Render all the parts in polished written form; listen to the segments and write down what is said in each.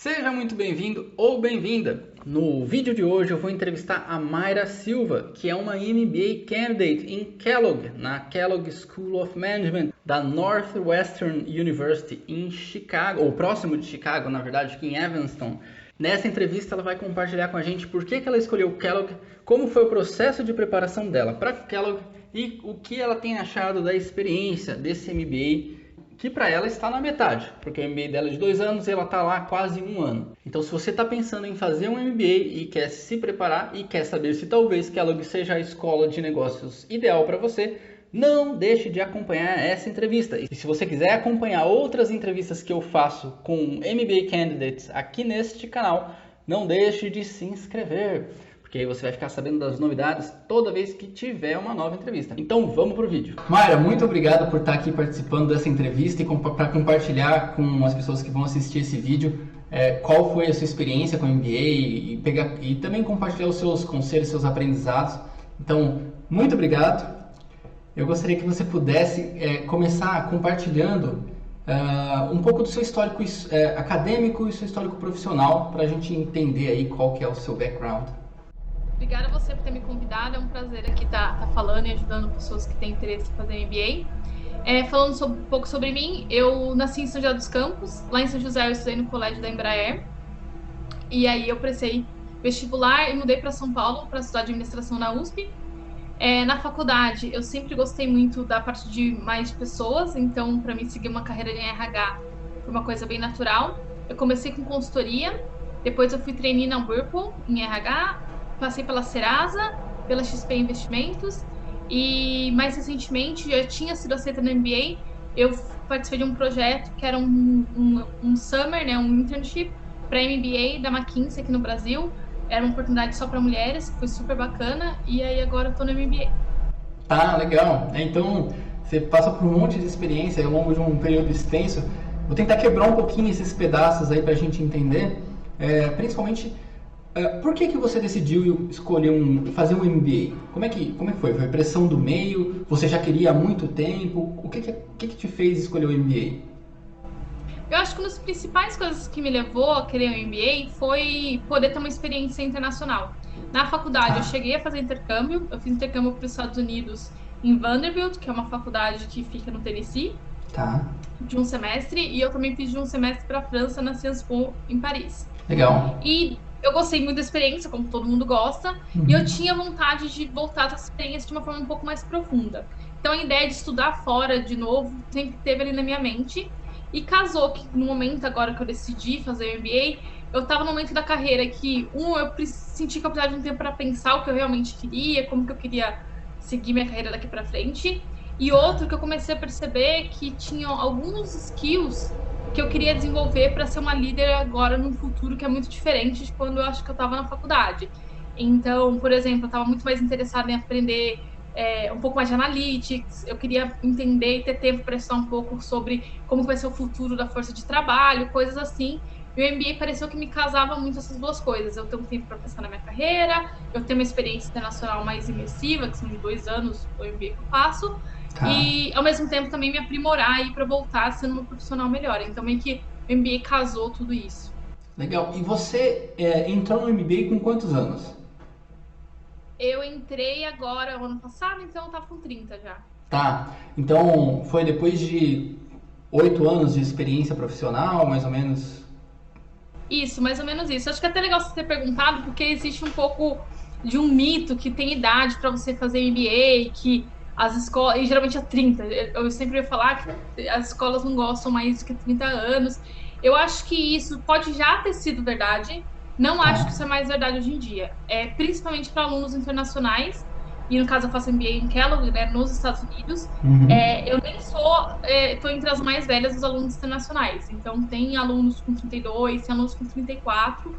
Seja muito bem-vindo ou bem-vinda! No vídeo de hoje eu vou entrevistar a Mayra Silva, que é uma MBA Candidate em Kellogg, na Kellogg School of Management da Northwestern University em Chicago, ou próximo de Chicago, na verdade, aqui em Evanston. Nessa entrevista ela vai compartilhar com a gente por que ela escolheu Kellogg, como foi o processo de preparação dela para Kellogg e o que ela tem achado da experiência desse MBA, que para ela está na metade, porque o MBA dela é de 2 anos e ela está lá há quase 1 ano. Então, se você está pensando em fazer um MBA e quer se preparar e quer saber se talvez Kellogg seja a escola de negócios ideal para você, não deixe de acompanhar essa entrevista. E se você quiser acompanhar outras entrevistas que eu faço com MBA Candidates aqui neste canal, não deixe de se inscrever, porque aí você vai ficar sabendo das novidades toda vez que tiver uma nova entrevista. Então vamos pro vídeo. Mayra, muito obrigado por estar aqui participando dessa entrevista e para compartilhar com as pessoas que vão assistir esse vídeo qual foi a sua experiência com o MBA e também compartilhar os seus conselhos, seus aprendizados. Então, muito obrigado. Eu gostaria que você pudesse começar compartilhando um pouco do seu histórico acadêmico e seu histórico profissional para a gente entender aí qual que é o seu background. Obrigada a você por ter me convidado, é um prazer aqui estar falando e ajudando pessoas que têm interesse em fazer MBA. Falando um pouco sobre mim, eu nasci em São José dos Campos, lá em São José eu estudei no colégio da Embraer, e aí eu prestei vestibular e mudei para São Paulo para estudar administração na USP. Na faculdade eu sempre gostei muito da parte de mais de pessoas, então para mim seguir uma carreira em RH foi uma coisa bem natural. Eu comecei com consultoria, depois eu fui trainee na Whirlpool em RH, passei pela Serasa, pela XP Investimentos e mais recentemente já tinha sido aceita no MBA. Eu participei de um projeto que era um summer, um internship para MBA da McKinsey aqui no Brasil. Era uma oportunidade só para mulheres, que foi super bacana, e aí agora eu tô no MBA. Ah, legal. Então você passa por um monte de experiência ao longo de um período extenso. Vou tentar quebrar um pouquinho esses pedaços aí para a gente entender, principalmente. Por que você decidiu escolher fazer um MBA? Como é que foi? Foi pressão do meio? Você já queria há muito tempo? O que te fez escolher o MBA? Eu acho que uma das principais coisas que me levou a querer um MBA foi poder ter uma experiência internacional. Na faculdade eu cheguei a fazer intercâmbio, eu fiz intercâmbio para os Estados Unidos em Vanderbilt, que é uma faculdade que fica no Tennessee, de um semestre, e eu também fiz de um semestre para a França, na Sciences Po, em Paris. Legal. E eu gostei muito da experiência, como todo mundo gosta, e eu tinha vontade de voltar a essa experiência de uma forma um pouco mais profunda. Então a ideia de estudar fora de novo sempre teve ali na minha mente, e casou que no momento agora que eu decidi fazer o MBA, eu estava no momento da carreira que, eu senti que eu precisava de um tempo para pensar o que eu realmente queria, como que eu queria seguir minha carreira daqui para frente, e outro que eu comecei a perceber que tinham alguns skills que eu queria desenvolver para ser uma líder agora num futuro que é muito diferente de quando eu acho que eu estava na faculdade. Então, por exemplo, eu estava muito mais interessada em aprender um pouco mais de analytics, eu queria entender e ter tempo para estudar um pouco sobre como vai ser o futuro da força de trabalho, coisas assim. E o MBA pareceu que me casava muito essas duas coisas. Eu tenho tempo para pensar na minha carreira, eu tenho uma experiência internacional mais imersiva, que são de 2 anos o MBA que eu faço, e ao mesmo tempo também me aprimorar e para voltar sendo uma profissional melhor. Então meio que o MBA casou tudo isso. Legal. E você entrou no MBA com quantos anos? Eu entrei agora, o ano passado, então eu tava com 30 já. Tá. Então foi depois de 8 anos de experiência profissional, mais ou menos? Isso, mais ou menos isso. Acho que é até legal você ter perguntado, porque existe um pouco de um mito que tem idade para você fazer MBA, que as escolas, e geralmente é 30. Eu sempre ia falar que as escolas não gostam mais do que 30 anos. Eu acho que isso pode já ter sido verdade. Não acho que isso é mais verdade hoje em dia. Principalmente para alunos internacionais, e no caso eu faço MBA em Kellogg, nos Estados Unidos. Eu nem estou entre as mais velhas dos alunos internacionais. Então tem alunos com 32, tem alunos com 34.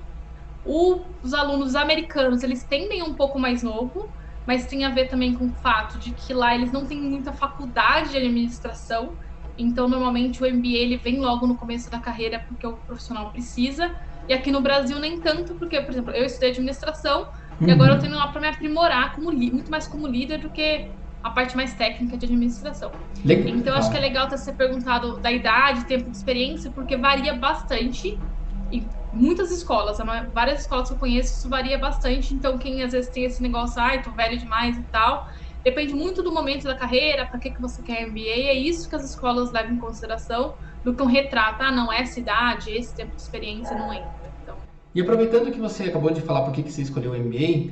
Os alunos americanos, eles tendem um pouco mais novo, mas tem a ver também com o fato de que lá eles não têm muita faculdade de administração. Então normalmente o MBA ele vem logo no começo da carreira porque o profissional precisa. E aqui no Brasil nem tanto, porque, por exemplo, eu estudei administração e agora eu tenho lá para me aprimorar muito mais como líder do que a parte mais técnica de administração. Então, acho que é legal ter se perguntado da idade, tempo de experiência, porque varia bastante em muitas escolas, várias escolas que eu conheço, isso varia bastante. Então, quem às vezes tem esse negócio, ai, tô velho demais e tal, depende muito do momento da carreira, para que você quer MBA, é isso que as escolas levam em consideração, do que um retrato, não, essa idade, esse tempo de experiência não entra. Então... E aproveitando que você acabou de falar por que você escolheu o MBA,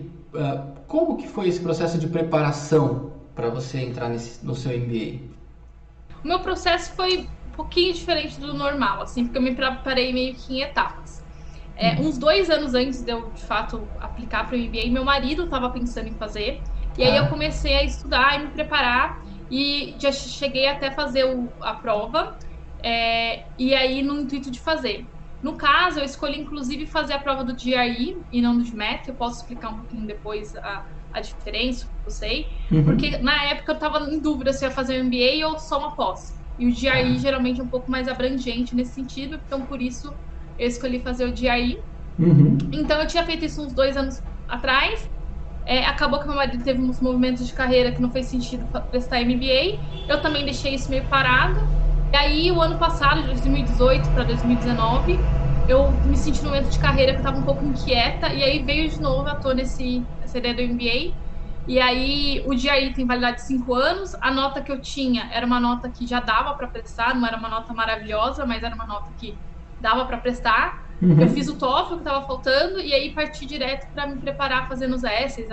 como que foi esse processo de preparação para você entrar no seu MBA? O meu processo foi um pouquinho diferente do normal, assim, porque eu me preparei meio que em etapas. Uns 2 anos antes de eu, de fato, aplicar para o MBA, meu marido estava pensando em fazer, e aí eu comecei a estudar e me preparar, e já cheguei até fazer a prova, e aí no intuito de fazer. No caso, eu escolhi inclusive fazer a prova do GRE e não do GMAT, eu posso explicar um pouquinho depois a diferença, eu sei, porque na época eu estava em dúvida se eu ia fazer um MBA ou só uma pós. E o GRE geralmente é um pouco mais abrangente nesse sentido, então por isso eu escolhi fazer o GRE. Então eu tinha feito isso uns 2 anos atrás, acabou que meu marido teve uns movimentos de carreira que não fez sentido prestar MBA, eu também deixei isso meio parado. E aí, o ano passado, de 2018 para 2019, eu me senti num momento de carreira que eu estava um pouco inquieta, e aí veio de novo à tona essa ideia do MBA. E aí, o GRE tem validade de 5 anos, a nota que eu tinha era uma nota que já dava para prestar, não era uma nota maravilhosa, mas era uma nota que dava para prestar. Eu fiz o TOEFL que estava faltando, e aí parti direto para me preparar fazendo os essays,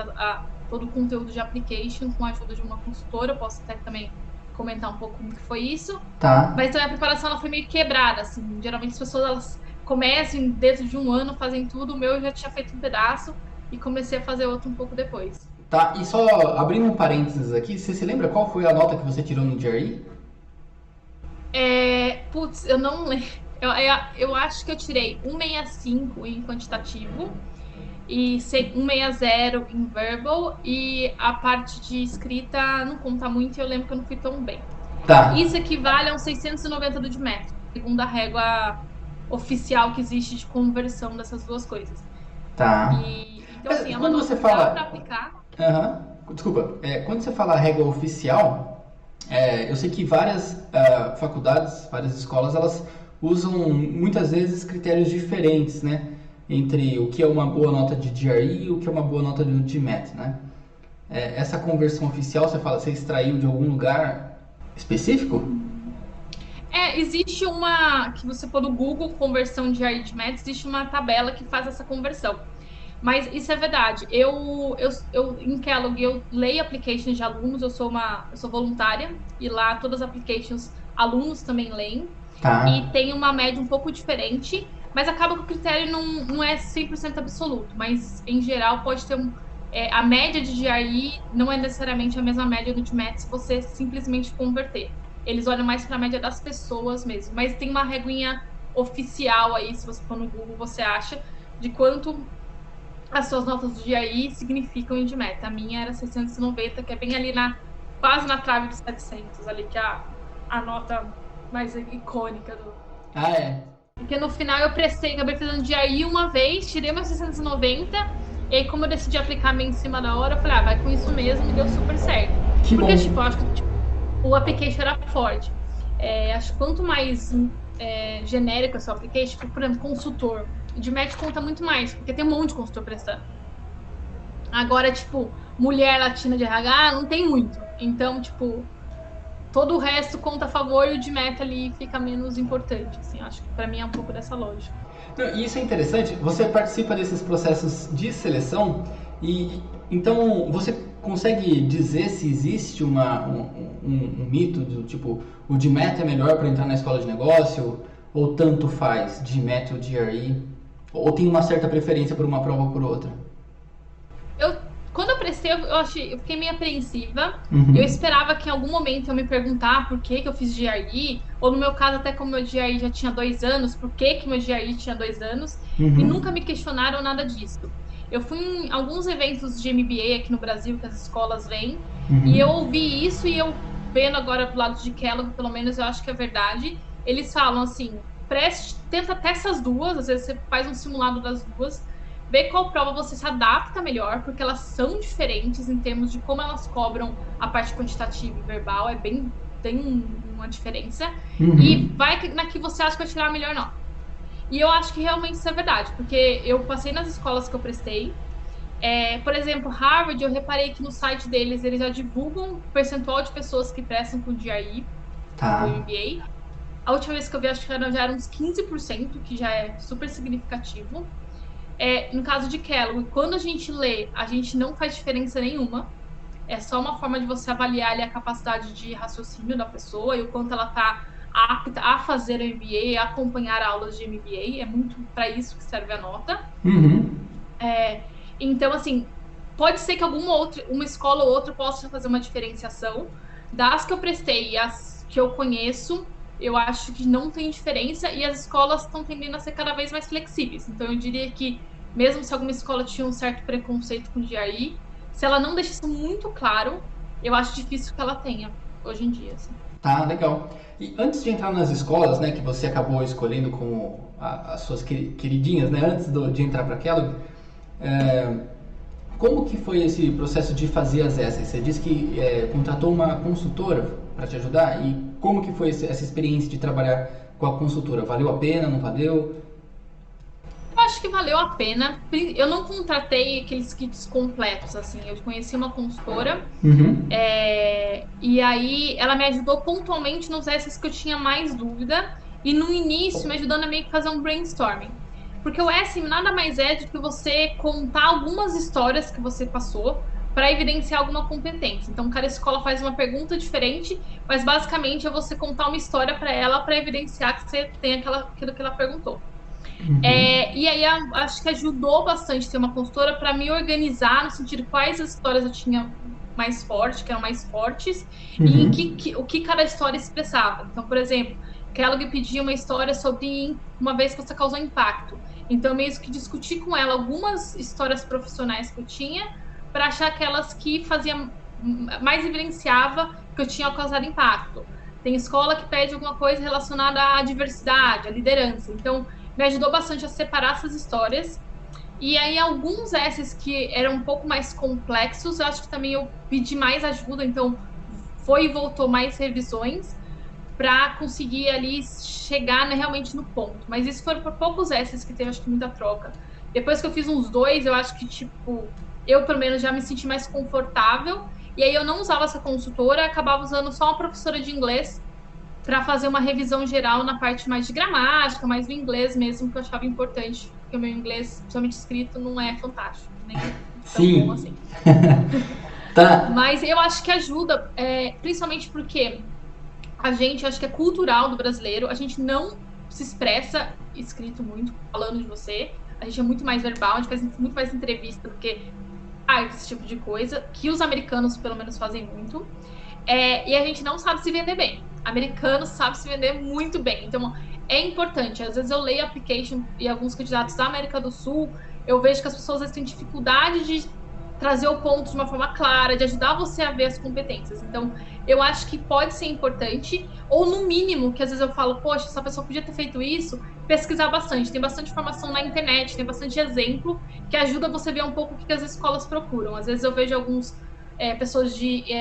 todo o conteúdo de application com a ajuda de uma consultora. Eu posso até também comentar um pouco como que foi isso. Tá. Mas também a preparação ela foi meio quebrada, assim. Geralmente as pessoas elas começam dentro de um ano, fazem tudo. O meu eu já tinha feito um pedaço e comecei a fazer outro um pouco depois. Tá, e só abrindo um parênteses aqui, você se lembra qual foi a nota que você tirou no GRE? Putz, eu não lembro. Eu acho que eu tirei 165 em quantitativo e 160 em verbal, e a parte de escrita não conta muito e eu lembro que eu não fui tão bem. Tá. Isso equivale a uns 690 do GMAT, segundo a régua oficial que existe de conversão dessas duas coisas. Tá. Então, assim, é uma quando nota você que dá fala... pra aplicar. Desculpa, quando você fala regra oficial, eu sei que várias faculdades, várias escolas, elas usam muitas vezes critérios diferentes, né? Entre o que é uma boa nota de GRE e o que é uma boa nota de GMAT, né? Essa conversão oficial, você extraiu de algum lugar específico? Existe uma, que você pôr no Google, conversão de GRE e GMAT, existe uma tabela que faz essa conversão. Mas isso é verdade. Eu em Kellogg, eu leio applications de alunos, eu sou voluntária, e lá todas as applications alunos também leem. Tá. E tem uma média um pouco diferente, mas acaba que o critério não é 100% absoluto, mas em geral pode ter a média de GRE não é necessariamente a mesma média do GMAT se você simplesmente converter. Eles olham mais para a média das pessoas mesmo, mas tem uma reguinha oficial aí, se você for no Google, você acha de quanto as suas notas do GRE significam em GMAT. A minha era 690, que é bem ali quase na trave dos 700, ali, que é a nota mais icônica do... Porque no final eu acabei fazendo GRE uma vez, tirei meus 690, e aí como eu decidi aplicar meio em cima da hora, eu falei, vai com isso mesmo, e deu super certo. Que porque, bom. eu acho que o application era forte. Acho que quanto mais genérico é o seu application, por exemplo, consultor, o GMAT conta muito mais, porque tem um monte de consultor prestando. Agora, mulher latina de RH, não tem muito. Então, todo o resto conta a favor e o GMAT ali fica menos importante. Assim, acho que para mim é um pouco dessa lógica. E isso é interessante, você participa desses processos de seleção e então você consegue dizer se existe um mito do tipo, o GMAT é melhor para entrar na escola de negócio, ou tanto faz, GMAT ou GRE, ou tem uma certa preferência por uma prova ou por outra? Quando eu prestei, eu fiquei meio apreensiva. Eu esperava que em algum momento eu me perguntar por que eu fiz GRE, ou no meu caso, até como meu GRE já tinha 2 anos, por que meu GRE tinha 2 anos, e nunca me questionaram nada disso. Eu fui em alguns eventos de MBA aqui no Brasil, que as escolas vêm, e eu ouvi isso, e eu vendo agora do lado de Kellogg, pelo menos eu acho que é verdade, eles falam assim, tenta até essas duas, às vezes você faz um simulado das duas, vê qual prova você se adapta melhor, porque elas são diferentes em termos de como elas cobram a parte quantitativa e verbal, tem uma diferença, e vai na que você acha que vai tirar a melhor nota. E eu acho que realmente isso é verdade, porque eu passei nas escolas que eu prestei. Por exemplo, Harvard, eu reparei que no site deles eles já divulgam o percentual de pessoas que prestam com GRE, o Tá. MBA. A última vez que eu vi, acho que já era uns 15%, que já é super significativo. No caso de Kellogg, quando a gente lê, a gente não faz diferença nenhuma. É só uma forma de você avaliar ali a capacidade de raciocínio da pessoa e o quanto ela está apta a fazer o MBA, a acompanhar aulas de MBA. É muito para isso que serve a nota. Uhum. Então, assim, pode ser que uma escola ou outra possa fazer uma diferenciação. Das que eu prestei e as que eu conheço, eu acho que não tem diferença e as escolas estão tendendo a ser cada vez mais flexíveis. Então, eu diria que, mesmo se alguma escola tinha um certo preconceito com o GRE, se ela não deixa isso muito claro, eu acho difícil que ela tenha hoje em dia. Assim. Tá, legal. E antes de entrar nas escolas, né, que você acabou escolhendo como as suas queridinhas, né, antes de entrar para Kellogg, como que foi esse processo de fazer as essays? Você disse que contratou uma consultora para te ajudar, e como que foi essa experiência de trabalhar com a consultora? Valeu a pena, não valeu? Eu acho que valeu a pena. Eu não contratei aqueles kits completos, assim. Eu conheci uma consultora Uhum. e aí ela me ajudou pontualmente nos essays que eu tinha mais dúvida e no início me ajudando a meio que fazer um brainstorming. Porque o essay nada mais é do que você contar algumas histórias que você passou para evidenciar alguma competência. Então, cada escola faz uma pergunta diferente, mas basicamente é você contar uma história para ela para evidenciar que você tem aquilo que ela perguntou. E aí acho que ajudou bastante ter uma consultora para me organizar no sentido de quais as histórias eu tinha mais forte, que eram mais fortes, e o que cada história expressava. Então, por exemplo, Kellogg pedia uma história sobre uma vez que você causou impacto. Então, eu meio que discuti com ela algumas histórias profissionais que eu tinha para achar aquelas que faziam mais evidenciava que eu tinha causado impacto. Tem escola que pede alguma coisa relacionada à diversidade, à liderança. Então, me ajudou bastante a separar essas histórias. E aí, alguns essays que eram um pouco mais complexos, eu acho que também eu pedi mais ajuda, então foi e voltou mais revisões para conseguir ali chegar, né, realmente no ponto. Mas isso foram por poucos essays que teve, acho que, muita troca. Depois que eu fiz uns 2, eu acho que, tipo, eu pelo menos já me senti mais confortável. E aí eu não usava essa consultora, acabava usando só uma professora de inglês para fazer uma revisão geral na parte mais de gramática, mais do inglês mesmo, que eu achava importante, porque o meu inglês, principalmente escrito, não é fantástico, nem tão bom assim. Tá. Mas eu acho que ajuda, principalmente porque a gente, acho que é cultural do brasileiro, a gente não se expressa escrito muito, falando de você, a gente é muito mais verbal, a gente faz muito mais entrevista do que esse tipo de coisa, que os americanos, pelo menos, fazem muito. E a gente não sabe se vender bem. Americano sabe se vender muito bem. Então, é importante. Às vezes eu leio application e alguns candidatos da América do Sul, eu vejo que as pessoas têm dificuldade de trazer o ponto de uma forma clara, de ajudar você a ver as competências. Então, eu acho que pode ser importante, ou no mínimo, que às vezes eu falo, poxa, essa pessoa podia ter feito isso, pesquisar bastante. Tem bastante informação na internet, tem bastante exemplo, que ajuda você a ver um pouco o que as escolas procuram. Às vezes eu vejo alguns pessoas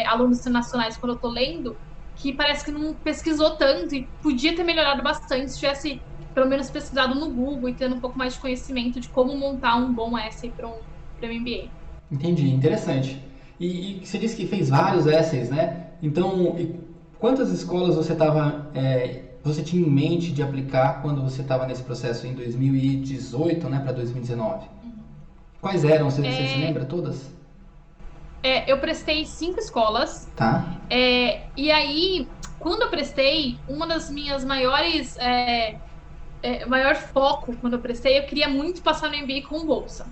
alunos internacionais, quando eu estou lendo, que parece que não pesquisou tanto e podia ter melhorado bastante se tivesse, pelo menos, pesquisado no Google e tendo um pouco mais de conhecimento de como montar um bom essay para um MBA. Entendi, interessante. E você disse que fez vários essays, né? Então, quantas escolas você tinha em mente de aplicar quando você estava nesse processo em 2018, né, para 2019? Quais eram? Você se lembra todas? Eu prestei 5 escolas. Tá. E aí, quando eu prestei, uma das minhas maiores... maior foco quando eu prestei, eu queria muito passar no MBA com bolsa.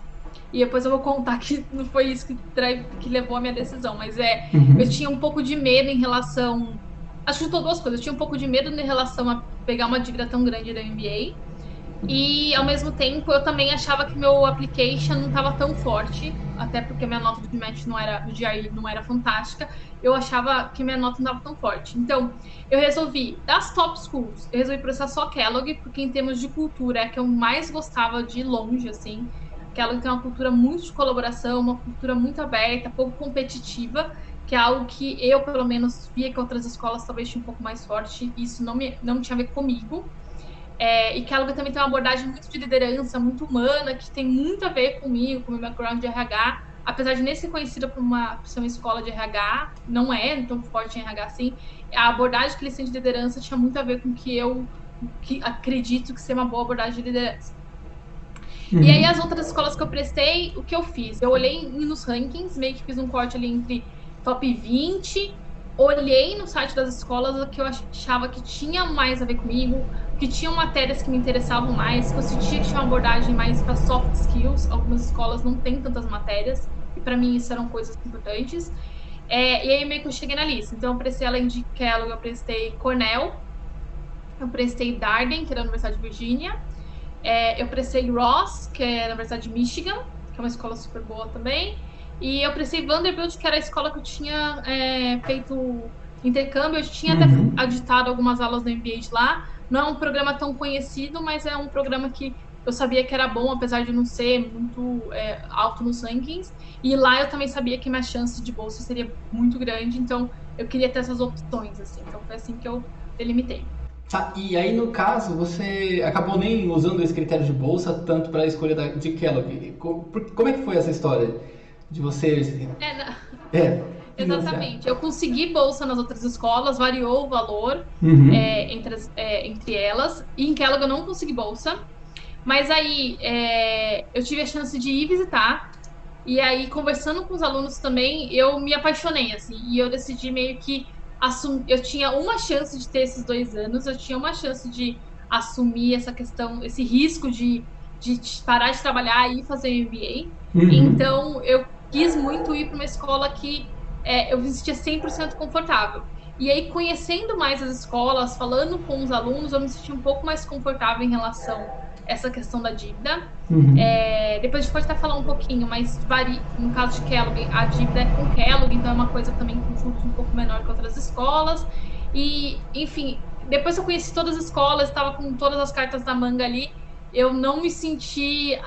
E depois eu vou contar que não foi isso que levou a minha decisão, mas eu tinha um pouco de medo em relação... Acho que juntou duas coisas. Eu tinha um pouco de medo em relação a pegar uma dívida tão grande da MBA. E, ao mesmo tempo, eu também achava que meu application não estava tão forte, até porque minha nota do GMAT do GRE não era fantástica. Eu achava que minha nota não estava tão forte. Então, eu resolvi, das top schools, eu resolvi processar só Kellogg, porque em termos de cultura é que eu mais gostava de longe, assim. Kellogg tem uma cultura muito de colaboração, uma cultura muito aberta, pouco competitiva, que é algo que eu, pelo menos, via que outras escolas talvez tinham um pouco mais forte, e isso não tinha a ver comigo. E Kellogg também tem uma abordagem muito de liderança, muito humana, que tem muito a ver comigo, com o meu background de RH. Apesar de nem ser conhecida por ser uma escola de RH, não é tão forte em RH assim, a abordagem que eles têm de liderança tinha muito a ver com que acredito que ser uma boa abordagem de liderança. E aí, as outras escolas que eu prestei, o que eu fiz? Eu olhei nos rankings, meio que fiz um corte ali entre top 20, olhei no site das escolas o que eu achava que tinha mais a ver comigo, que tinham matérias que me interessavam mais, que eu sentia que tinha uma abordagem mais para soft skills. Algumas escolas não têm tantas matérias, e para mim isso eram coisas importantes. E aí meio que eu cheguei na lista. Então eu prestei, além de Kellogg, eu prestei Cornell, eu prestei Darden, que era da Universidade de Virgínia, eu prestei Ross, que é na Universidade de Michigan, que é uma escola super boa também. E eu prestei Vanderbilt, que era a escola que eu tinha feito intercâmbio. Eu tinha até aditado algumas aulas do MBA de lá. Não é um programa tão conhecido, mas é um programa que eu sabia que era bom, apesar de não ser muito alto nos rankings. E lá eu também sabia que minha chance de bolsa seria muito grande, então eu queria ter essas opções, assim. Então foi assim que eu delimitei. Tá, e aí no caso você acabou nem usando esse critério de bolsa tanto para a escolha de Kellogg. Como é que foi essa história de você financiar? Exatamente. Eu consegui bolsa nas outras escolas, variou o valor entre elas. E em Kellogg eu não consegui bolsa. Mas aí eu tive a chance de ir visitar. E aí, conversando com os alunos também, eu me apaixonei, assim. E eu decidi meio que eu tinha uma chance de ter esses 2 anos. Eu tinha uma chance de assumir essa questão, esse risco de parar de trabalhar e fazer MBA. Então, eu quis muito ir para uma escola que eu me sentia 100% confortável. E aí, conhecendo mais as escolas, falando com os alunos, eu me senti um pouco mais confortável em relação a essa questão da dívida. Depois a gente pode até falar um pouquinho, mas no caso de Kellogg, a dívida é com Kellogg, então é uma coisa também com juros um pouco menor que outras escolas. E, enfim, depois que eu conheci todas as escolas, estava com todas as cartas na manga ali, eu me senti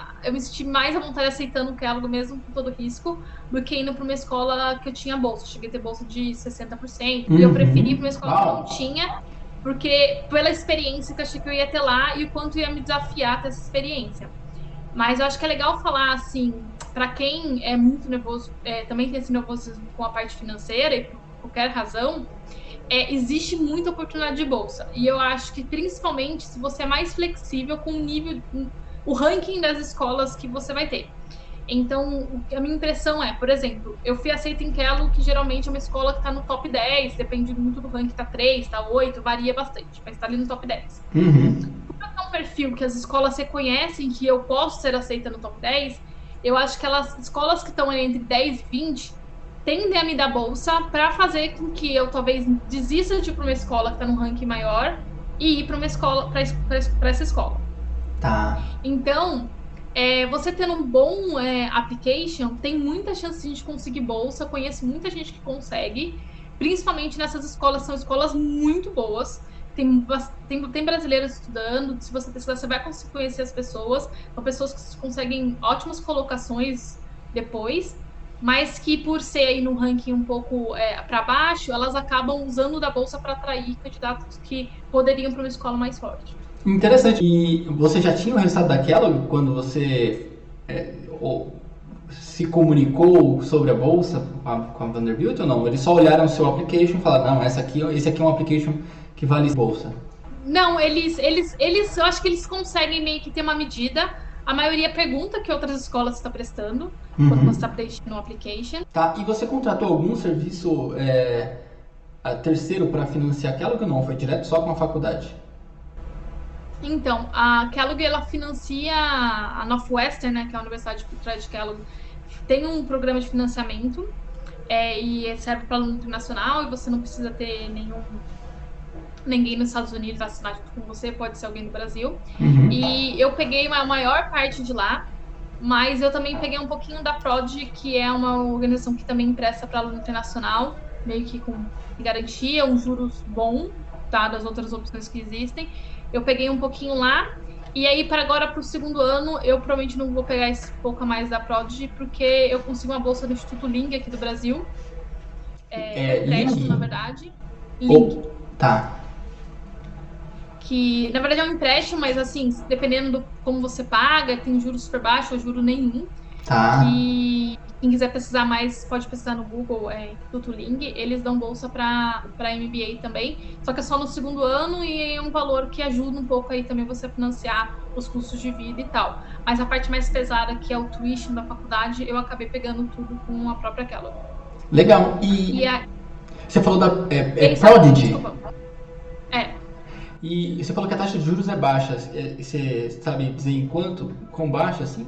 mais à vontade aceitando o Kellogg mesmo com todo risco, do que indo para uma escola que eu tinha bolsa. Cheguei a ter bolsa de 60%, e eu preferi ir para uma escola que eu não tinha, porque pela experiência que eu achei que eu ia ter lá e o quanto ia me desafiar ter essa experiência. Mas eu acho que é legal falar, assim, para quem é muito nervoso, também tem esse nervosismo com a parte financeira e por qualquer razão, existe muita oportunidade de bolsa. E eu acho que, principalmente, se você é mais flexível com o ranking das escolas que você vai ter. Então, a minha impressão por exemplo, eu fui aceita em Kellogg, que geralmente é uma escola que está no top 10, depende muito do ranking, está 3, está 8, varia bastante, mas está ali no top 10. Como é um perfil que as escolas reconhecem que eu posso ser aceita no top 10, eu acho que escolas que estão entre 10 e 20 tendem a me dar bolsa para fazer com que eu talvez desista de ir para uma escola que está num ranking maior e ir para uma escola, para essa escola. Tá. Então, você tendo um bom application, tem muita chance de a gente conseguir bolsa. Conheço muita gente que consegue, principalmente nessas escolas, são escolas muito boas. Tem brasileiros estudando. Se você pesquisar, você vai conseguir conhecer as pessoas. São pessoas que conseguem ótimas colocações depois, mas que, por ser aí no ranking um pouco para baixo, elas acabam usando da bolsa para atrair candidatos que poderiam para uma escola mais forte. Interessante. E você já tinha o resultado da Kellogg quando você se comunicou sobre a bolsa com a Vanderbilt ou não? Eles só olharam o seu application e falaram, não, esse aqui é um application que vale bolsa. Não, eu acho que eles conseguem meio que ter uma medida. A maioria pergunta que outras escolas está prestando quando você está preenchendo um application. Tá, e você contratou algum serviço terceiro para financiar a Kellogg ou não? Foi direto só com a faculdade? Então, a Kellogg, ela financia a Northwestern, né, que é a universidade por trás de Kellogg, tem um programa de financiamento e serve para aluno internacional, e você não precisa ter ninguém nos Estados Unidos assinar junto com você, pode ser alguém do Brasil. E eu peguei a maior parte de lá, mas eu também peguei um pouquinho da Prodigy, que é uma organização que também empresta para aluno internacional, meio que com garantia, um juros bom, tá, das outras opções que existem. Eu peguei um pouquinho lá, e aí para o segundo ano, eu provavelmente não vou pegar esse pouco a mais da Prodigy, porque eu consigo uma bolsa do Instituto Ling aqui do Brasil. Empréstimo, na verdade. Ling. Tá. que na verdade é um empréstimo, mas assim, dependendo do como você paga, tem juros super baixos ou juro nenhum. Tá. Que quem quiser pesquisar mais, pode pesquisar no Google, Instituto Ling. Eles dão bolsa para MBA também, só que é só no segundo ano e é um valor que ajuda um pouco aí também você a financiar os custos de vida e tal. Mas a parte mais pesada, que é o tuition da faculdade, eu acabei pegando tudo com a própria Kellogg. Legal. E você falou da Prodigy. Desculpa. E você falou que a taxa de juros é baixa. Você sabe dizer em quanto? Quão baixa, assim?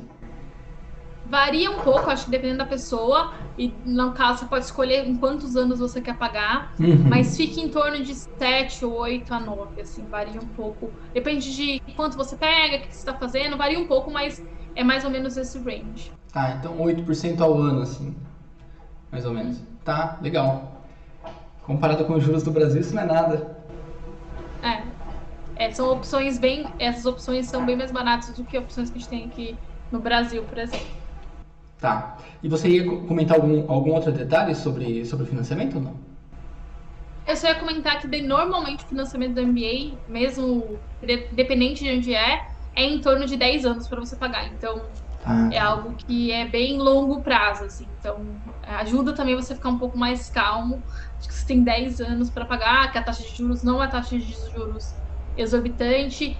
Varia um pouco, acho que dependendo da pessoa. E no caso, você pode escolher em quantos anos você quer pagar. Mas fica em torno de 7, 8 a 9, assim, varia um pouco. Depende de quanto você pega, o que você está fazendo, varia um pouco, mas é mais ou menos esse range. Tá, então 8% ao ano, assim, mais ou menos. Tá, legal. Comparado com os juros do Brasil, isso não é nada. São opções essas opções são bem mais baratas do que opções que a gente tem aqui no Brasil, por exemplo. Tá. E você ia comentar algum outro detalhe sobre o financiamento ou não? Eu só ia comentar que normalmente o financiamento do MBA, mesmo dependente de onde é em torno de 10 anos para você pagar. Então, é algo que é bem longo prazo, assim. Então, ajuda também você a ficar um pouco mais calmo. Acho que você tem 10 anos para pagar, que a taxa de juros não é a taxa de juros exorbitante.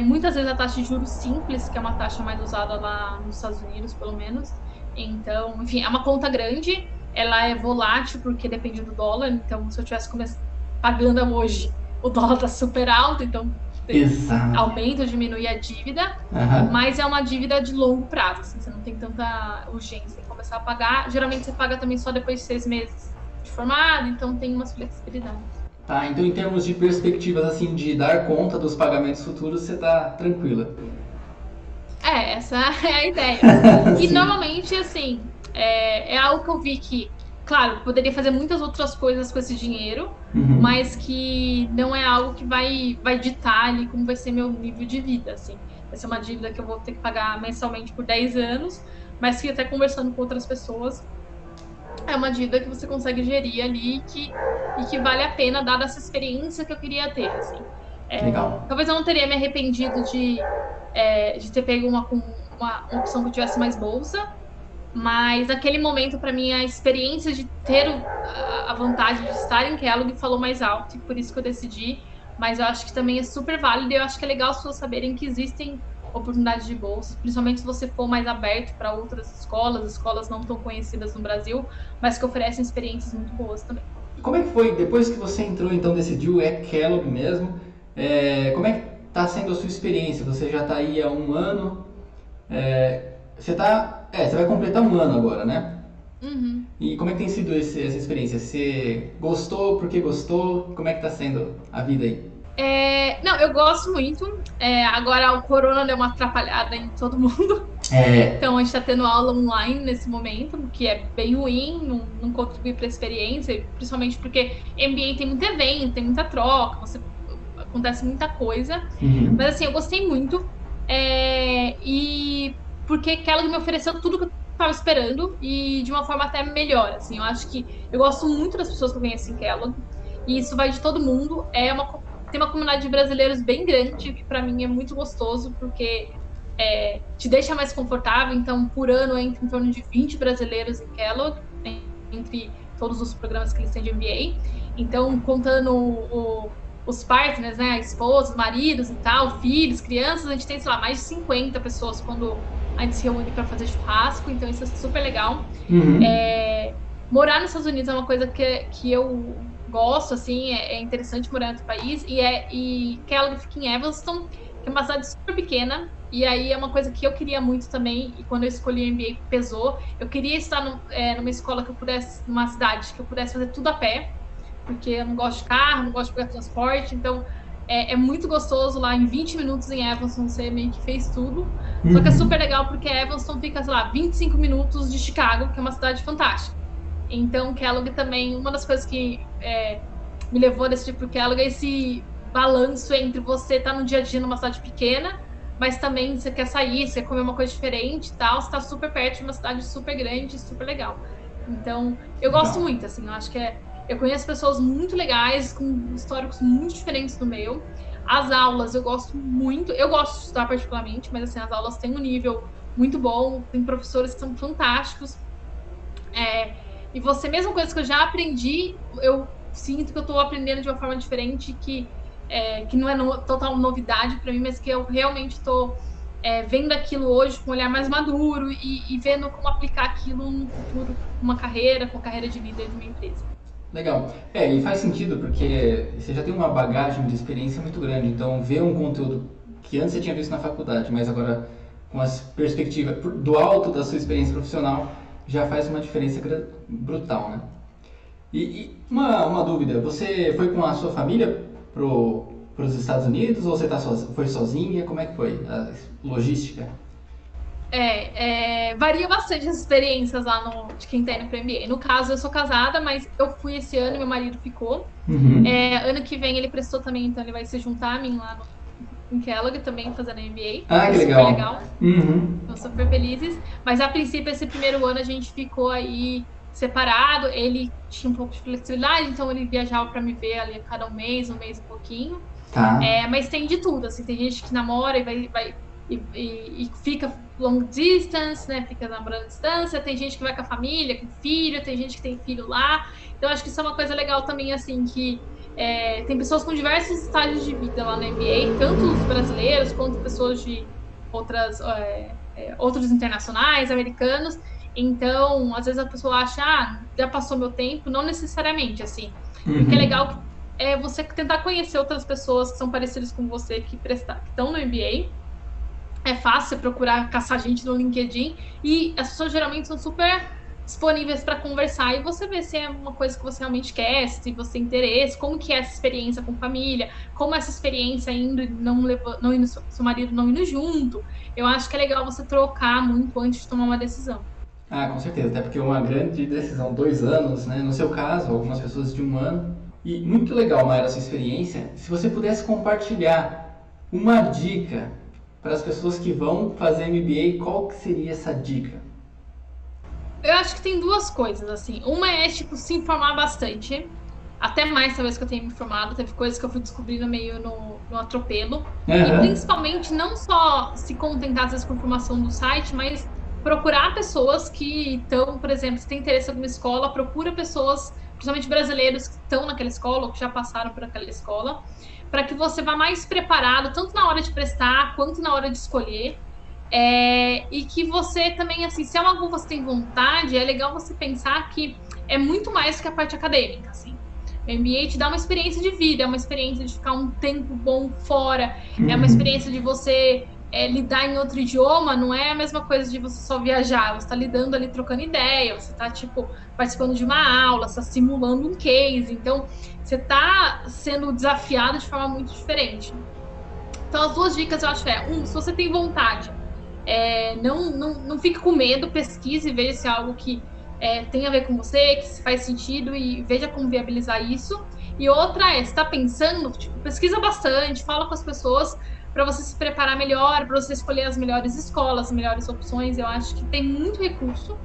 Muitas vezes a taxa de juros simples, que é uma taxa mais usada lá nos Estados Unidos, pelo menos. Então, enfim, é uma conta grande. Ela é volátil porque depende do dólar. Então, se eu tivesse pagando hoje, o dólar tá super alto, então aumenta ou diminui a dívida. Mas é uma dívida de longo prazo, assim, você não tem tanta urgência em começar a pagar. Geralmente você paga também só depois de 6 meses de formado, então tem umas flexibilidades. Tá, então em termos de perspectivas, assim, de dar conta dos pagamentos futuros, você tá tranquila? Essa é a ideia. E normalmente, assim, é algo que eu vi que, claro, poderia fazer muitas outras coisas com esse dinheiro, mas que não é algo que vai ditar ali como vai ser meu nível de vida, assim. Vai ser uma dívida que eu vou ter que pagar mensalmente por 10 anos, mas que até conversando com outras pessoas, é uma dívida que você consegue gerir ali e que vale a pena, dada essa experiência que eu queria ter, assim. Legal. Talvez eu não teria me arrependido de ter pego uma opção que eu tivesse mais bolsa, mas naquele momento, para mim, a experiência de ter a vantagem de estar em Kellogg falou mais alto, e por isso que eu decidi. Mas eu acho que também é super válido, e eu acho que é legal as pessoas saberem que existem oportunidades de bolsa, principalmente se você for mais aberto para outras escolas não tão conhecidas no Brasil, mas que oferecem experiências muito boas também. Como é que foi, depois que você entrou, então decidiu, Kellogg mesmo, como é que está sendo a sua experiência? Você já está aí há um ano, você vai completar um ano agora, né? E como é que tem sido essa experiência? Você gostou? Por que gostou? Como é que está sendo a vida aí? Não, eu gosto muito. Agora o corona deu uma atrapalhada em todo mundo. Então a gente está tendo aula online nesse momento, que é bem ruim, não contribui para a experiência, principalmente porque MBA tem muito evento, tem muita troca, acontece muita coisa. Mas assim, eu gostei muito. E porque Kellogg me ofereceu tudo que eu estava esperando e de uma forma até melhor. Assim, eu acho que eu gosto muito das pessoas que eu conheço em Kellogg, e isso vai de todo mundo. Tem uma comunidade de brasileiros bem grande, que para mim é muito gostoso, porque te deixa mais confortável. Então, por ano, entra em torno de 20 brasileiros em Kellogg, entre todos os programas que eles têm de MBA. Então, contando os partners, né, esposas, maridos e tal, filhos, crianças, a gente tem, sei lá, mais de 50 pessoas quando a gente se reúne para fazer churrasco, então isso é super legal. Morar nos Estados Unidos é uma coisa que eu gosto, assim, é interessante morar em outro país, e Kellogg fica em Evanston, que é uma cidade super pequena, e aí é uma coisa que eu queria muito também, e quando eu escolhi o MBA pesou, eu queria estar numa escola numa cidade que eu pudesse fazer tudo a pé, porque eu não gosto de carro, não gosto de pegar transporte, então é muito gostoso lá, em 20 minutos em Evanston você meio que fez tudo. Só que é super legal porque Evanston fica, sei lá, 25 minutos de Chicago, que é uma cidade fantástica. Então Kellogg também, uma das coisas que me levou a decidir por Kellogg é esse balanço entre você estar no dia a dia numa cidade pequena, mas também você quer sair, você quer comer uma coisa diferente e tal, você está super perto de uma cidade super grande, super legal. Então eu gosto muito, assim, eu acho que eu conheço pessoas muito legais, com históricos muito diferentes do meu. As aulas eu gosto muito, eu gosto de estudar particularmente, mas assim, as aulas têm um nível muito bom, tem professores que são fantásticos. E você, mesma coisa que eu já aprendi, eu sinto que eu estou aprendendo de uma forma diferente, que não é total novidade para mim, mas que eu realmente estou vendo aquilo hoje com um olhar mais maduro e vendo como aplicar aquilo no futuro, com com a carreira de líder de uma empresa. Legal. E faz sentido porque você já tem uma bagagem de experiência muito grande, então ver um conteúdo que antes você tinha visto na faculdade, mas agora com a perspectiva do alto da sua experiência profissional, já faz uma diferença brutal, né? E uma dúvida, você foi com a sua família para os Estados Unidos ou você foi sozinha? Como é que foi a logística? Varia bastante as experiências lá de quem tá indo pro MBA. No caso, eu sou casada, mas eu fui esse ano e meu marido ficou. Uhum. Ano que vem ele prestou também, então ele vai se juntar a mim lá em Kellogg também, fazendo MBA. Ah, que legal. Super legal. Uhum. Estamos super felizes. Mas a princípio, esse primeiro ano a gente ficou aí separado. Ele tinha um pouco de flexibilidade, então ele viajava para me ver ali a cada um mês e pouquinho. Tá. Mas tem de tudo, assim, tem gente que namora e fica long distance, né? Fica namorando à distância, tem gente que vai com a família, com filho, tem gente que tem filho lá. Então, acho que isso é uma coisa legal também, assim, que tem pessoas com diversos estágios de vida lá no MBA, tanto os brasileiros quanto pessoas de outros internacionais, americanos. Então, às vezes a pessoa acha, já passou meu tempo, não necessariamente, assim. Uhum. O que é legal é você tentar conhecer outras pessoas que são parecidas com você, que estão no MBA. É fácil você procurar, caçar gente no LinkedIn e as pessoas geralmente são super disponíveis para conversar e você vê se é uma coisa que você realmente quer, se você tem interesse, como que é essa experiência com família, como essa experiência indo e não indo, seu marido não indo junto. Eu acho que é legal você trocar muito antes de tomar uma decisão. Ah, com certeza, até porque é uma grande decisão, 2 anos, né? No seu caso, algumas pessoas de 1 ano. E muito legal, Mayra, a sua experiência. Se você pudesse compartilhar uma dica para as pessoas que vão fazer MBA, qual que seria essa dica? Eu acho que tem duas coisas, assim. Uma é, tipo, se informar bastante. Até mais, talvez, que eu tenha me informado. Teve coisas que eu fui descobrindo meio no atropelo. Uhum. E, principalmente, não só se contentar, às vezes, com informação do site, mas procurar pessoas que estão, por exemplo, se tem interesse em alguma escola, procura pessoas, principalmente brasileiros, que estão naquela escola ou que já passaram por aquela escola, para que você vá mais preparado, tanto na hora de prestar, quanto na hora de escolher. E que você também, assim, se é algo que você tem vontade, é legal você pensar que é muito mais que a parte acadêmica, assim. O MBA te dá uma experiência de vida, é uma experiência de ficar um tempo bom fora, é uma experiência de você lidar em outro idioma, não é a mesma coisa de você só viajar, você está lidando ali, trocando ideia, você está, tipo, participando de uma aula, você está simulando um case, então você está sendo desafiado de forma muito diferente. Então, as duas dicas eu acho se você tem vontade, não fique com medo, pesquise e veja se é algo que tem a ver com você, que faz sentido e veja como viabilizar isso. E outra se está pensando, tipo, pesquisa bastante, fala com as pessoas para você se preparar melhor, para você escolher as melhores escolas, as melhores opções. Eu acho que tem muito recurso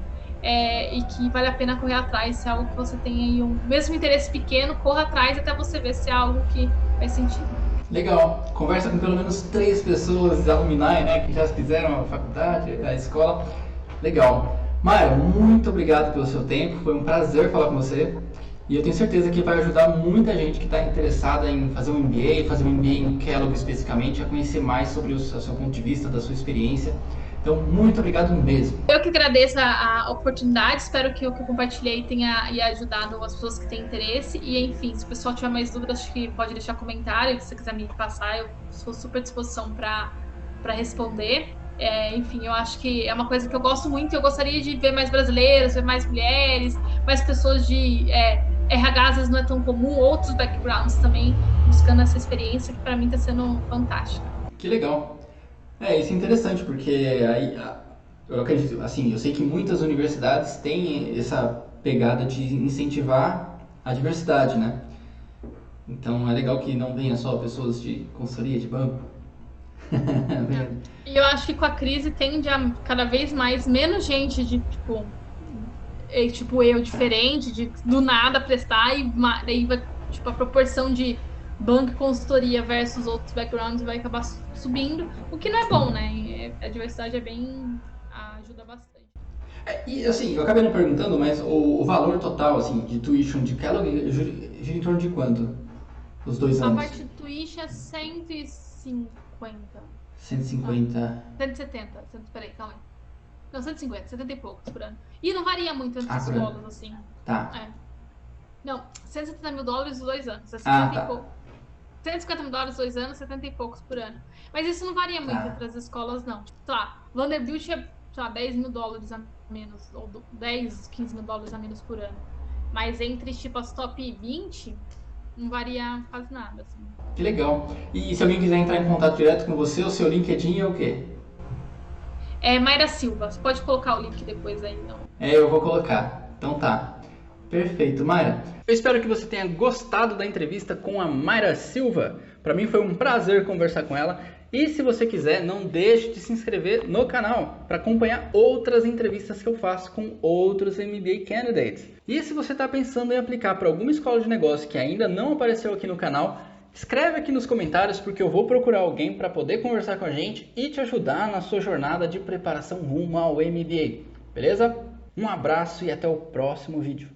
e que vale a pena correr atrás. Se é algo que você tem aí mesmo interesse pequeno, corra atrás até você ver se é algo que faz sentido. Legal. Conversa com pelo menos 3 pessoas alumni, né, que já fizeram a faculdade, a escola. Legal. Mayra, muito obrigado pelo seu tempo. Foi um prazer falar com você. E eu tenho certeza que vai ajudar muita gente que está interessada em fazer um MBA, fazer um MBA em Kellogg especificamente, a conhecer mais sobre o seu ponto de vista, da sua experiência. Então, muito obrigado mesmo. Eu que agradeço a oportunidade, espero que o que eu compartilhei tenha ajudado as pessoas que têm interesse. E, enfim, se o pessoal tiver mais dúvidas, acho que pode deixar comentário. Se você quiser me passar, eu estou super à disposição para responder. Enfim, eu acho que é uma coisa que eu gosto muito. Eu gostaria de ver mais brasileiros, ver mais mulheres, mais pessoas de RH, às vezes não é tão comum, outros backgrounds também, buscando essa experiência que para mim está sendo fantástica. Que legal. Isso é interessante, porque aí, eu acredito, assim, eu sei que muitas universidades têm essa pegada de incentivar a diversidade, né? Então é legal que não venha só pessoas de consultoria, de banco. E eu acho que com a crise tende a cada vez mais menos gente de tipo eu diferente, de do nada prestar, e daí vai, tipo, a proporção de banco e consultoria versus outros backgrounds vai acabar subindo, o que não é bom, né? A diversidade ajuda bastante. E assim, eu acabei não perguntando, mas o valor total assim, de tuition de Kellogg gira em torno de quanto? Os 2 anos? A parte do tuition é 150. 150. 170. Peraí, calma aí. Não, 150, 70 e poucos por ano. E não varia muito entre as escolas, assim. Tá. É. Não, 170 mil dólares os 2 anos. É 70 tá. e pouco. 150 mil dólares 2 anos, 70 e poucos por ano. Mas isso não varia muito entre as escolas, não. Tipo, sei lá, Vanderbilt é, sei lá, 10 mil dólares a menos, ou 10, 15 mil dólares a menos por ano. Mas entre, tipo, as top 20, não varia quase nada, assim. Que legal. E se alguém quiser entrar em contato direto com você, o seu LinkedIn é o quê? É Mayra Silva. Você pode colocar o link depois aí, então. Eu vou colocar. Então tá. Perfeito, Mayra. Eu espero que você tenha gostado da entrevista com a Mayra Silva. Para mim foi um prazer conversar com ela. E se você quiser, não deixe de se inscrever no canal para acompanhar outras entrevistas que eu faço com outros MBA Candidates. E se você está pensando em aplicar para alguma escola de negócio que ainda não apareceu aqui no canal, escreve aqui nos comentários porque eu vou procurar alguém para poder conversar com a gente e te ajudar na sua jornada de preparação rumo ao MBA. Beleza? Um abraço e até o próximo vídeo.